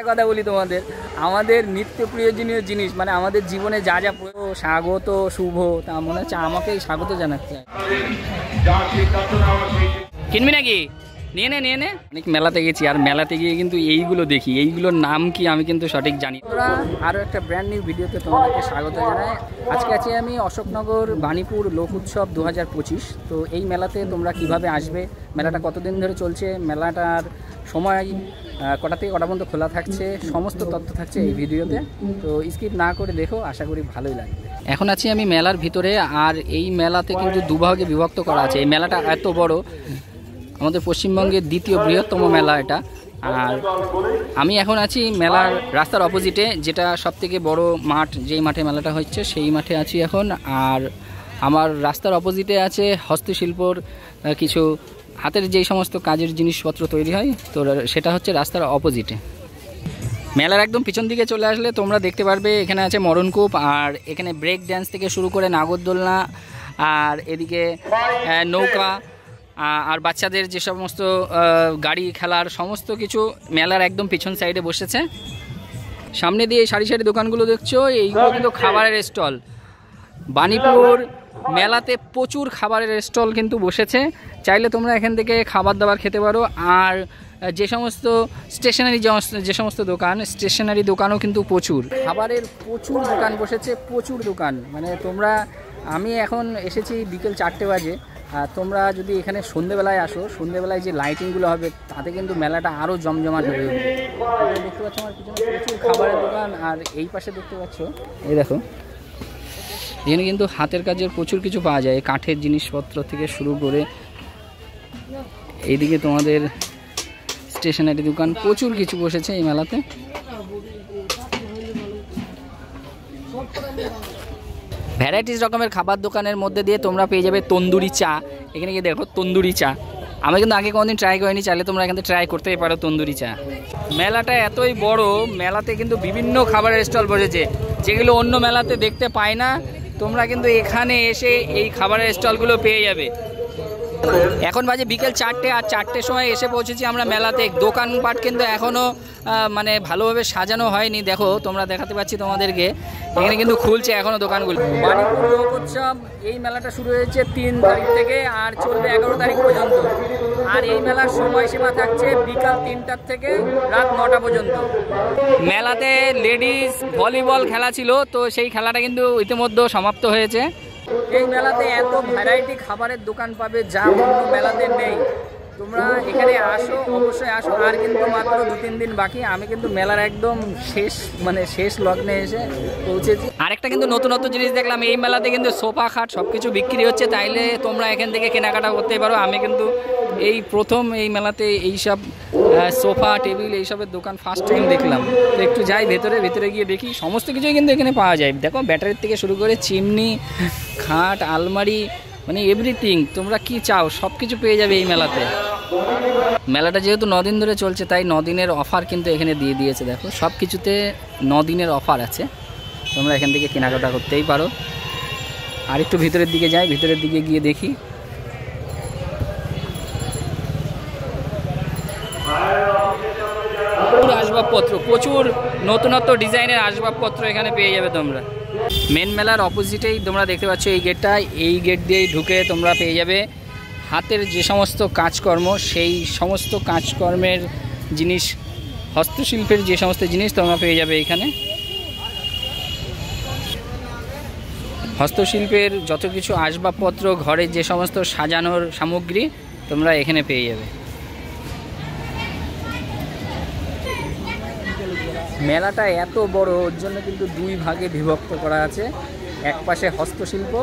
একটা কথা বলি তোমাদের, আমাদের নিত্য প্রয়োজনীয় জিনিস মানে আমাদের জীবনে যা যা স্বাগত শুভ, তা মনে হচ্ছে আমাকেই স্বাগত জানাচ্ছে। কিনবি নাকি? নিয়ে নে নিয়ে নে। অনেক মেলাতে গেছি, আর মেলাতে গিয়ে কিন্তু এইগুলো দেখি, এইগুলোর নাম কি আমি কিন্তু সঠিক জানি। তোরা আরও একটা ব্র্যান্ড নিউ ভিডিওতে তোমাদেরকে স্বাগত জানাই। আজকে আছি আমি অশোকনগর বাণীপুর লোক উৎসব 2025। তো এই মেলাতে তোমরা কিভাবে আসবে, মেলাটা কতদিন ধরে চলছে, মেলাটার সময় কটা থেকে কটা পর্যন্ত খোলা থাকছে, সমস্ত তথ্য থাকছে এই ভিডিওতে। তো স্কিপ না করে দেখো, আশা করি ভালোই লাগবে। এখন আছি আমি মেলার ভিতরে, আর এই মেলাতে কিন্তু দুভাগে বিভক্ত করা আছে। এই মেলাটা এত বড়, আমাদের পশ্চিমবঙ্গের দ্বিতীয় বৃহত্তম মেলা এটা। আর আমি এখন আছি মেলার রাস্তার অপোজিটে, যেটা সবথেকে বড় মাঠ, যেই মাঠে মেলাটা হচ্ছে সেই মাঠে আছি এখন। আর আমার রাস্তার অপোজিটে আছে হস্তশিল্পর কিছু হাতের যেই সমস্ত কাজের জিনিসপত্র তৈরি হয়, তো সেটা হচ্ছে রাস্তার অপোজিটে। মেলার একদম পিছন দিকে চলে আসলে তোমরা দেখতে পারবে এখানে আছে মরণকূপ, আর এখানে ব্রেক ড্যান্স থেকে শুরু করে নাগরদোলনা, আর এদিকে নৌকা, আর বাচ্চাদের যে সমস্ত গাড়ি খেলার সমস্ত কিছু মেলার একদম পিছন সাইডে বসেছে। সামনে দিয়ে সারি সারি দোকানগুলো দেখছো, এইগুলো কিন্তু খাবারের স্টল। বাণীপুর মেলাতে প্রচুর খাবারের স্টল কিন্তু বসেছে, চাইলে তোমরা এখান থেকে খাবার দাবার খেতে পারো। আর যে সমস্ত স্টেশনারি যে সমস্ত দোকান, স্টেশনারি দোকানও কিন্তু প্রচুর, খাবারের প্রচুর দোকান বসেছে, প্রচুর দোকান। মানে তোমরা, আমি এখন এসেছি বিকেল 4টে বাজে, আর তোমরা যদি এখানে সন্ধেবেলায় আসো, সন্ধেবেলায় যে লাইটিংগুলো হবে তাতে কিন্তু মেলাটা আরও জমজমাট হয়ে যাবে। দেখতে পাচ্ছ আমার পিছনে প্রচুর খাবারের দোকান, আর এই পাশে দেখতে পাচ্ছ, এই দেখো এখানে কিন্তু হাতের কাজের প্রচুর কিছু পাওয়া যায়, কাঠের জিনিসপত্র থেকে শুরু করে। এইদিকে তোমাদের স্টেশনারি দোকান, প্রচুর কিছু বসেছে এই মেলাতে। ভ্যারাইটিস রকমের খাবার দোকানের মধ্যে দিয়ে তোমরা পেয়ে যাবে তন্দুরি চা। এখানে গিয়ে দেখো তন্দুরি চা, আমি কিন্তু আগে কোনোদিন ট্রাই করিনি, চাইলে তোমরা এখান থেকে ট্রাই করতেই পারো তন্দুরি চা। মেলাটা এতই বড়, মেলাতে কিন্তু বিভিন্ন খাবারের স্টল বসেছে, যেগুলো অন্য মেলাতে দেখতে পাই না। তোমরা কিন্তু এখানে এসে এই খাবারের স্টলগুলো পেয়ে যাবে। এখন বাজে বিকেল 4টে, আর 4টের সময় এসে পৌঁছেছি আমরা মেলাতে। দোকানপাট কিন্তু এখনও মানে ভালোভাবে সাজানো হয়নি। দেখো তোমরা দেখাতে পাচ্ছি তোমাদেরকে, এখানে কিন্তু খুলছে এখনও দোকানগুলো। বাণীপুর লোক উৎসব এই মেলাটা শুরু হয়েছে 3 তারিখ থেকে, আর চলবে 11 তারিখ পর্যন্ত। আর এই মেলার সময়সীমা থাকছে বিকাল 3টা থেকে রাত 9টা পর্যন্ত। মেলাতে লেডিস ভলিবল খেলা ছিল, তো সেই খেলাটা কিন্তু ইতিমধ্যে সমাপ্ত হয়েছে। এই মেলাতে এত ভ্যারাইটি খাবারের দোকান পাবে যা অন্য মেলাতে নেই। তোমরা এখানে আসো, অবশ্যই আসো। আর কিন্তু মাত্র 2-3 দিন বাকি, আমি কিন্তু মেলার একদম শেষ লগ্নে এসে পৌঁছেছি। আরেকটা কিন্তু নতুন জিনিস দেখলাম এই মেলাতে, কিন্তু সোফা খাট সব কিছু বিক্রি হচ্ছে, তাইলে তোমরা এখান থেকে কেনাকাটা করতে পারো। আমি কিন্তু এই প্রথম এই মেলাতে এইসব সোফা টেবিল এইসবের দোকান ফার্স্ট টাইম দেখলাম। তো একটু যাই ভেতরে গিয়ে দেখি, সমস্ত কিছুই কিন্তু এখানে পাওয়া যায়। দেখো ব্যাটারির থেকে শুরু করে চিমনি, খাট, আলমারি, মানে এভরিথিং তোমরা কি চাও সব কিছু পেয়ে যাবে এই মেলাতে। মেলাটা যেহেতু 9 দিন ধরে চলছে, তাই 9 দিনের অফার কিন্তু এখানে দিয়ে দিয়েছে। দেখো সব কিছুতে 9 দিনের অফার আছে, তোমরা এখান থেকে কেনাকাটা করতেই পারো। আর একটু ভিতরের দিকে যাই, ভিতরের দিকে গিয়ে দেখি। আসবাবপত্র, প্রচুর নতুনত্ব ডিজাইনের আসবাবপত্র এখানে পেয়ে যাবে তোমরা। মেন মেলার অপোজিটেই তোমরা দেখতে পাচ্ছ এই গেটটা, এই গেট দিয়েই ঢুকে তোমরা পেয়ে যাবে হাতের যে সমস্ত কাজকর্ম, সেই সমস্ত কাজকর্মের জিনিস, হস্তশিল্পের যে সমস্ত জিনিস তোমরা পেয়ে যাবে এখানে। হস্তশিল্পের যত কিছু আসবাবপত্র, ঘরের যে সমস্ত সাজানোর সামগ্রী তোমরা এখানে পেয়ে যাবে। মেলাটা এত বড়, ওর জন্য কিন্তু 2 ভাগে বিভক্ত করা আছে। এক পাশে হস্তশিল্প,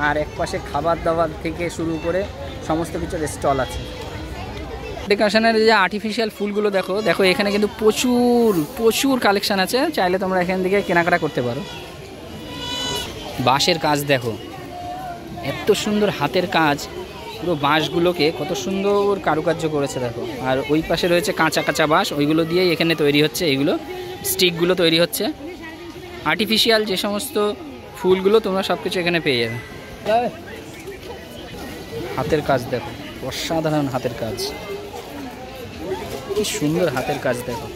আর এক পাশে খাবার দাবার থেকে শুরু করে সমস্ত কিছুর স্টল আছে। ডেকোরেশনের যে আর্টিফিশিয়াল ফুলগুলো দেখো এখানে কিন্তু প্রচুর কালেকশান আছে, চাইলে তোমরা এখান থেকে কেনাকাটা করতে পারো। বাঁশের কাজ দেখো, এত সুন্দর হাতের কাজ, পুরো বাঁশগুলোকে কত সুন্দর কারুকার্য করেছে দেখো। আর ওই পাশে রয়েছে কাঁচা বাঁশ, ওইগুলো দিয়েই এখানে তৈরি হচ্ছে, এইগুলো স্টিকগুলো তৈরি হচ্ছে। আর্টিফিশিয়াল যে সমস্ত ফুলগুলো তোমরা সব কিছু এখানে পেয়ে যাবে। হাতের কাজ দেখো, অসাধারণ হাতের কাজ, কি সুন্দর হাতের কাজ দেখো।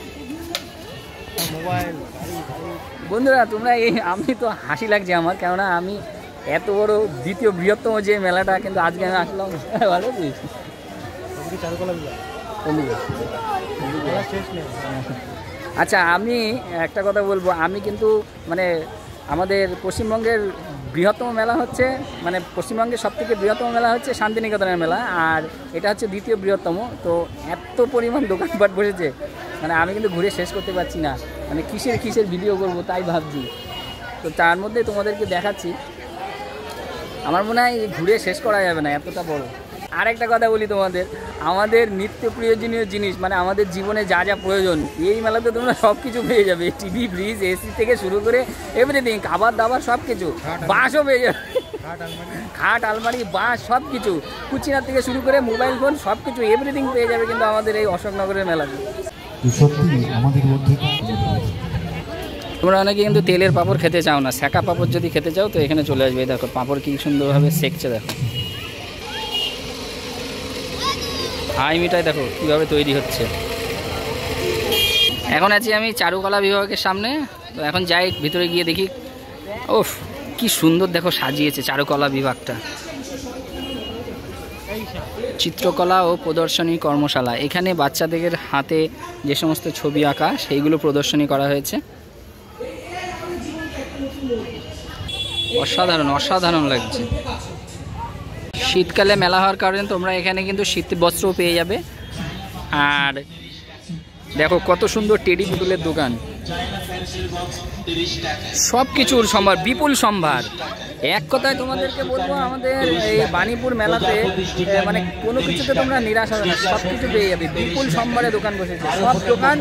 বন্ধুরা তোমরা এই আমি তো হাসি লাগছে আমার, কেননা আমি এত বড় দ্বিতীয় বৃহত্তম যে মেলাটা কিন্তু আজকে আমি আসলাম। ভালো আচ্ছা, আমি একটা কথা বলবো, আমি কিন্তু মানে আমাদের পশ্চিমবঙ্গের বৃহত্তম মেলা হচ্ছে, মানে পশ্চিমবঙ্গের সবথেকে বৃহত্তম মেলা হচ্ছে শান্তিনিকেতনের মেলা, আর এটা হচ্ছে দ্বিতীয় বৃহত্তম। তো এত পরিমাণ দোকানপাট বসেছে, মানে আমি কিন্তু ঘুরে শেষ করতে পারছি না, মানে কিসের ভিডিও করব তাই ভাবছি। তো তার মধ্যে তোমাদেরকে দেখাচ্ছি, আমার মনে হয় ঘুরে শেষ করা যাবে না, এতটা বড়। আর একটা কথা বলি তোমাদের, আমাদের নিত্য প্রয়োজনীয় জিনিস, মানে আমাদের জীবনে যা যা প্রয়োজন এই মেলাতে তোমরা সব কিছু পেয়ে যাবে। টিভি, ফ্রিজ, এসি থেকে শুরু করে এভরিথিং, খাবার দাবার সব কিছু, বাসও পেয়ে যাবে, খাট, আলমারি, বাস সব কিছু, কুচিনার থেকে শুরু করে মোবাইল ফোন সব কিছু এভরিথিং পেয়ে যাবে কিন্তু আমাদের এই অশোকনগরের মেলাতে। তোমরা অনেকে কিন্তু তেলের পাঁপড় খেতে চাও না, সেকা পাঁপড় যদি খেতে চাও তো এখানে চলে আসবে। দেখো পাঁপড় কি সুন্দরভাবে সেকছে, দেখো হাই মিঠাই দেখো কীভাবে তৈরি হচ্ছে। এখন আছি আমি চারুকলা বিভাগের সামনে, তো এখন যাই ভিতরে গিয়ে দেখি। ওফ কি সুন্দর দেখো সাজিয়েছে চারুকলা বিভাগটা। চিত্রকলা ও প্রদর্শনী কর্মশালা, এখানে বাচ্চাদের হাতে যে সমস্ত ছবি আঁকা সেইগুলো প্রদর্শনী করা হয়েছে। অসাধারণ অসাধারণ লাগছে। শীতকালে মেলা হওয়ার কারণে তোমরা এখানে কিন্তু শীত বস্ত্রও পেয়ে যাবে। আর দেখো কত সুন্দর টেডি পুতুলের দোকান, সব কিছুর সম্ভার, বিপুল সম্ভার। এক কথায় তোমাদেরকে বলবো, আমাদের এই বাণীপুর মেলাতে মানে কোনো কিছুতে তোমরা নিরাশ হবে না, সব কিছু পেয়ে যাবে, বিপুল সম্ভারে দোকান বসেছে, সব দোকান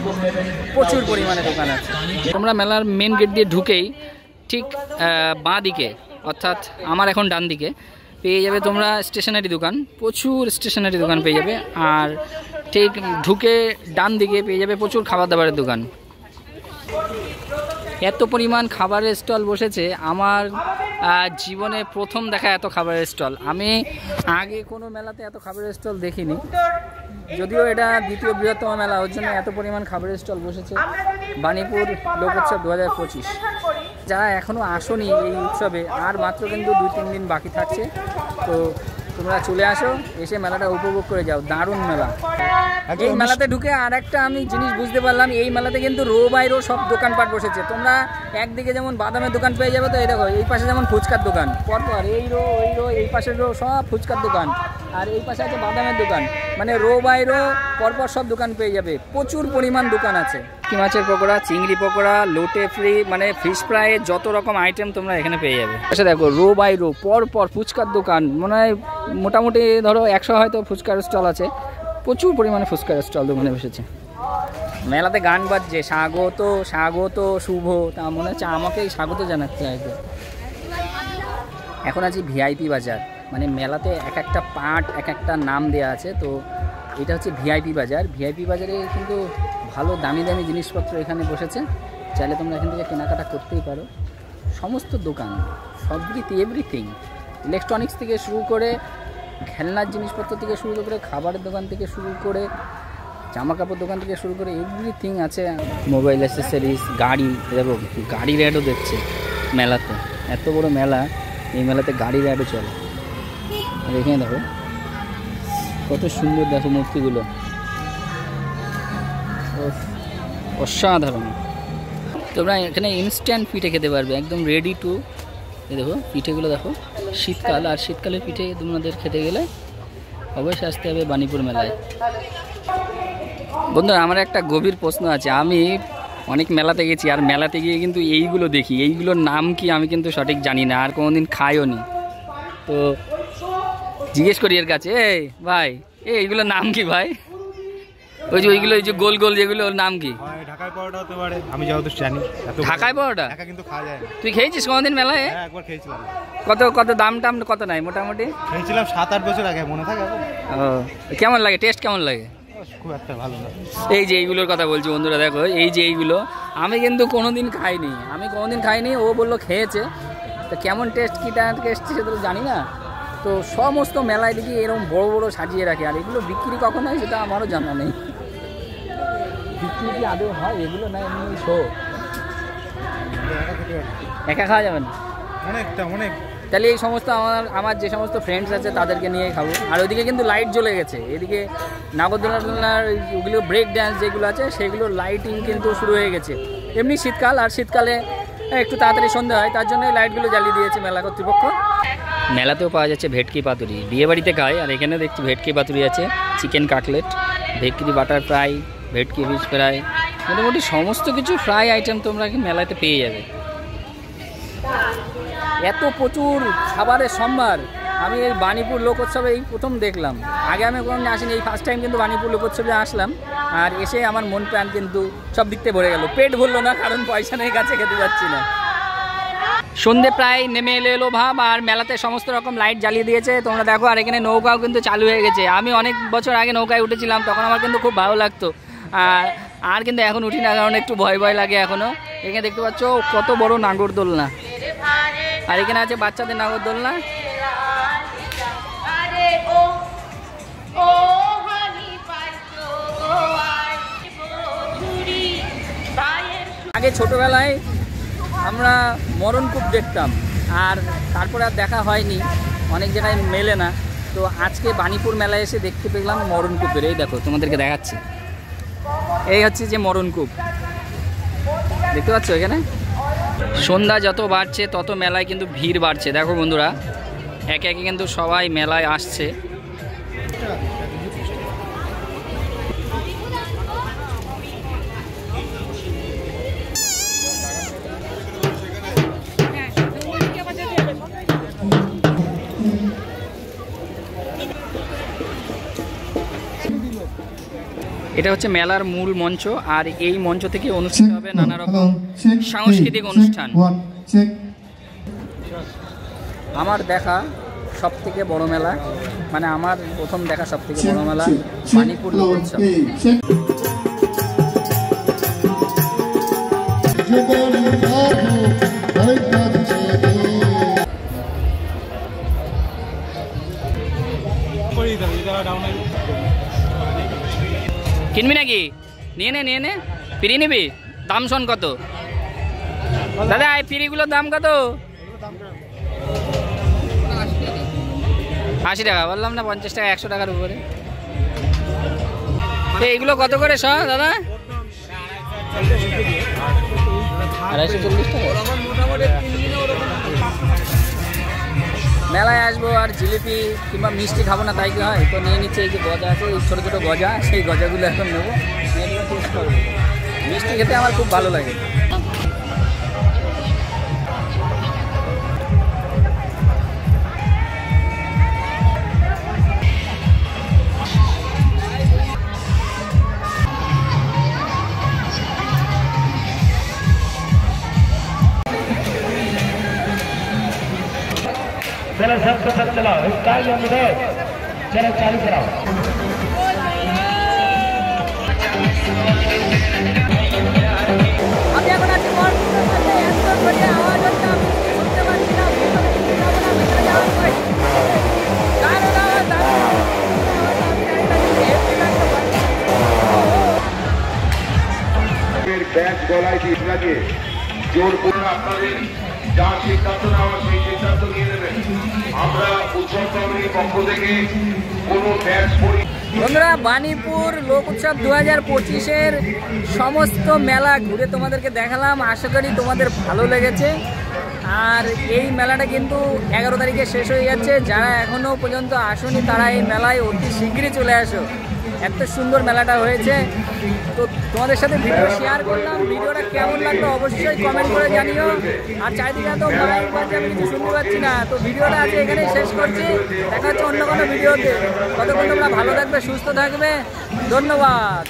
প্রচুর পরিমাণে দোকান আছে। তোমরা মেলার মেন গেট দিয়ে ঢুকেই ঠিক বাঁ দিকে, অর্থাৎ আমার এখন ডান দিকে পেয়ে যাবে তোমরা স্টেশনারি দোকান, প্রচুর স্টেশনারি দোকান পেয়ে যাবে। আর ঠিক ঢুকে ডান দিকে পেয়ে যাবে প্রচুর খাবার দাবারের দোকান। এত পরিমাণ খাবারের স্টল বসেছে, আমার জীবনে প্রথম দেখা এত খাবারের স্টল। আমি আগে কোনো মেলাতে এত খাবারের স্টল দেখিনি, যদিও এটা দ্বিতীয় বৃহত্তম মেলা, ওর জন্য এত পরিমাণ খাবারের স্টল বসেছে। বাণীপুর লোক উৎসব 2025, যারা এখনও আসোনি এই উৎসবে, আর মাত্র কিন্তু 2-3 দিন বাকি থাকছে। তো তোমরা চলে আসো, এসে মেলাটা উপভোগ করে যাও, দারুণ মেলা। এই মেলাতে ঢুকে আর একটা আমি জিনিস বুঝতে পারলাম, এই মেলাতে কিন্তু রো বাই রো সব দোকানপাট বসেছে। তোমরা একদিকে যেমন বাদামের দোকান পেয়ে যাবে, তো এই দেখো এই পাশে যেমন ফুচকার দোকান, পরপর এই রো ওই রো, এই পাশের রো সব ফুচকার দোকান, আর এই পাশে আছে বাদামের দোকান, মানে রো বাই রো পরপর সব দোকান পেয়ে যাবে, প্রচুর পরিমাণ দোকান আছে। কি মাছের পকোড়া, চিংড়ি পকোড়া, লোটে ফ্রি, মানে ফিশ ফ্রাই, যত রকম আইটেম তোমরা এখানে পেয়ে যাবে। আচ্ছা দেখো রো বাই রো পরপর ফুচকার দোকান, মনে হয় মোটামুটি ধরো 100 হয়তো ফুচকার স্টল আছে, প্রচুর পরিমাণে ফুচকার স্টল দোকানে বসেছে। মেলাতে গান বাজছে, স্বাগত স্বাগত শুভ, তা মনে হচ্ছে আমাকেই স্বাগত জানাচ্ছে হয়তো। এখন আছি ভিআইপি বাজার, মানে মেলাতে এক একটা পার্ট এক একটা নাম দেওয়া আছে। তো এটা হচ্ছে ভিআইপি বাজার। ভিআইপি বাজারে কিন্তু ভালো দামি দামি জিনিসপত্র এখানে বসেছে, চাইলে তোমরা এখান থেকে কেনাকাটা করতেই পারো। সমস্ত দোকান, এভরিথিং, ইলেকট্রনিক্স থেকে শুরু করে খেলনার জিনিসপত্র থেকে শুরু করে খাবারের দোকান থেকে শুরু করে জামা কাপড় দোকান থেকে শুরু করে এভরিথিং আছে। মোবাইল অ্যাসেসরিজ, গাড়ি, দেখো গাড়ির অ্যাডও দেখছে মেলাতে, এত বড় মেলা, এই মেলাতে গাড়ির অ্যাডও চলে। আর এখানে দেখো কত সুন্দর, দেখো মূর্তিগুলো অসাধারণ। তোমরা এখানে ইনস্ট্যান্ট পিঠে খেতে পারবে, একদম রেডি টু। এই দেখো পিঠেগুলো দেখো, শীতকাল, আর শীতকালের পিঠে তোমাদের খেতে গেলে অবশ্যই আসতে হবে বাণীপুর মেলায়। বন্ধুরা আমার একটা গভীর প্রশ্ন আছে, আমি অনেক মেলাতে গেছি, আর মেলাতে গিয়ে কিন্তু এইগুলো দেখি, এইগুলোর নাম কি আমি কিন্তু সঠিক জানি না, আর কোনোদিন খাইও নি। তো জিজ্ঞেস করি এর কাছে, এই ভাই এইগুলোর নাম কি ভাই? ওই যে ওইগুলো, ওই যে গোল গোল যেগুলো, ওর নাম কি? ঢাকাই পরোটা হতে পারে, আমি যতদূর জানি। ঢাকাই পরোটা একা কিন্তু খাওয়া যায় না। তুই খেয়েছিস কোনোদিন মেলায়? হ্যাঁ একবার খেয়েছিলাম। কত দাম টাম কত নাই মোটামুটি? খেয়েছিলাম 7-8 বছর আগে, মনে থাকে? ও কেমন লাগে, টেস্ট কেমন লাগে? খুব একটা ভালো না। এই যে এইগুলোর কথা বলছি বন্ধুরা, দেখো এই যে এইগুলো আমি কিন্তু কোনোদিন খাইনি, ও বললো খেয়েছে, তো কেমন টেস্ট, কী টেস্ট সেটা তো জানি না। তো সমস্ত মেলায় দেখি এরকম বড় বড় সাজিয়ে রাখে, আর এগুলো বিক্রি কখন হয় সেটা আমারও জানা নেই। খিচুড়ি কি আদৌ হয় এগুলো, না এমনি শো? একা খাওয়া যাবে না? অনেক। তাহলে এই সমস্ত আমার যে সমস্ত ফ্রেন্ডস আছে তাদেরকে নিয়ে খাবো। আর ওইদিকে কিন্তু লাইট জ্বলে গেছে, এদিকে নাগরদোলনার ওগুলো ব্রেক ড্যান্স যেগুলো আছে সেগুলো লাইটিং কিন্তু শুরু হয়ে গেছে। এমনি শীতকাল, আর শীতকালে একটু তাড়াতাড়ি সন্ধ্যা হয়, তার জন্য লাইটগুলো জ্বালিয়ে দিয়েছে মেলা কর্তৃপক্ষ। মেলাতেও পাওয়া যাচ্ছে ভেটকি পাতুরি, বিয়ে বাড়িতে খায়। আর এখানে দেখছি ভেটকি পাতুরি আছে, চিকেন কাটলেট, ভেটকি বাটার ফ্রাই, ভেটকি ফিশ ফ্রাই, মোটামুটি সমস্ত কিছু ফ্রাই আইটেম তোমরা মেলাতে পেয়ে যাবে। এত প্রচুর খাবারের সম্ভার আমি এই বাণীপুর লোকোৎসবে এই প্রথম দেখলাম। আগে আমি কোনো আসিনি, এই ফার্স্ট টাইম কিন্তু বাণীপুর লোকোৎসবে আসলাম। আর এসে আমার মন প্রাণ কিন্তু সব দিক থেকে ভরে গেল। পেট ভরলো না, কারণ পয়সা নেই কাছে, খেতে যাচ্ছি না। সন্ধে প্রায় নেমে এলো ভাব, আর মেলাতে সমস্ত রকম লাইট জ্বালিয়ে দিয়েছে তোমরা দেখো। আর এখানে নৌকাও কিন্তু চালু হয়ে গেছে। আমি অনেক বছর আগে নৌকায় উঠেছিলাম, তখন আমার কিন্তু খুব ভালো লাগতো। আর কিন্তু এখন উঠি না, কারণ একটু ভয় ভয় লাগে এখনও। এখানে দেখতে পাচ্ছ কত বড় নাগরদোলনা, আর এখানে আছে বাচ্চাদের নাগরদোলনা। আগে ছোটবেলায় আমরা মরণকূপ দেখতাম, আর তারপরে আর দেখা হয়নি, অনেক জায়গায় মেলে না। তো আজকে বাণীপুর মেলায় এসে দেখতে পেলাম মরণকূপের। এই দেখো, তোমাদেরকে দেখাচ্ছি, এই হচ্ছে যে মরণকূপ, দেখতে পাচ্ছ এখানে। সন্ধ্যা যত বাড়ছে তত মেলায় কিন্তু ভিড় বাড়ছে। দেখো বন্ধুরা, একে একে কিন্তু সবাই মেলায় আসছে। এটা হচ্ছে মেলার মূল মঞ্চ, আর এই মঞ্চ থেকে অনুষ্ঠিত হবে নানা রকম সাংস্কৃতিক অনুষ্ঠান। আমার দেখা সব থেকে বড় মেলা, মানে আমার প্রথম দেখা সব থেকে বড় মেলা বাণীপুর লোকোৎসব। কিনবি নাকি? নিয়ে নে, ফ্রি নিবি? দাম শোন কত দাদা, এই ফ্রিগুলোর দাম কত? 80 টাকা। বললাম না 50 টাকা, 100 টাকার উপরে। এইগুলো কত করে সব দাদা? 240 টাকা। মেলায় আসবো আর জিলিপি কিংবা মিষ্টি খাবো না তাই কি হয়? তো নিয়ে নিচ্ছে এই যে গজা আছে, এই ছোটো ছোটো গজা, সেই গজাগুলো এখন নেবো, নিয়ে নিয়ে টেস্ট করবো। মিষ্টি খেতে আমার খুব ভালো লাগে। चलो सबको सब चलाओ, स्टाइल में दो, चलो चालू कराओ। আমি এখন আছি এত बढ़िया आवाज হচ্ছে, আমি শুনতে পাচ্ছি না। ব্যাগ গলায় দিয়ে লাগিয়ে জোর করে আপনাদের যা সিদ্ধান্ত নেওয়ার সেই সিদ্ধান্ত নিয়ে নেবেন। আমরা উৎসব কমিটির পক্ষ থেকে কোনো ট্যাক্স করি। বন্ধুরা, বাণীপুর লোক উৎসব 2025-এর সমস্ত মেলা ঘুরে তোমাদেরকে দেখালাম। আশা করি তোমাদের ভালো লেগেছে। আর এই মেলাটা কিন্তু 11 তারিখে শেষ হয়ে যাচ্ছে। যারা এখনও পর্যন্ত আসোনি তারা এই মেলায় অতি শীঘ্রই চলে আসো। এত সুন্দর মেলাটা হয়েছে। তো তোমাদের সাথে ভিডিও শেয়ার করলাম। ভিডিওটা কেমন লাগলো অবশ্যই কমেন্ট করে জানিও। আর চারিদিকে তো মাইক বাজছে, আমি কিছু শুনতে পাচ্ছি না। তো ভিডিওটা আজকে এখানেই শেষ করছি। দেখা হচ্ছে অন্য কোনো ভিডিওতে। ততক্ষণ তোমরা ভালো থাকবে, সুস্থ থাকবে। ধন্যবাদ।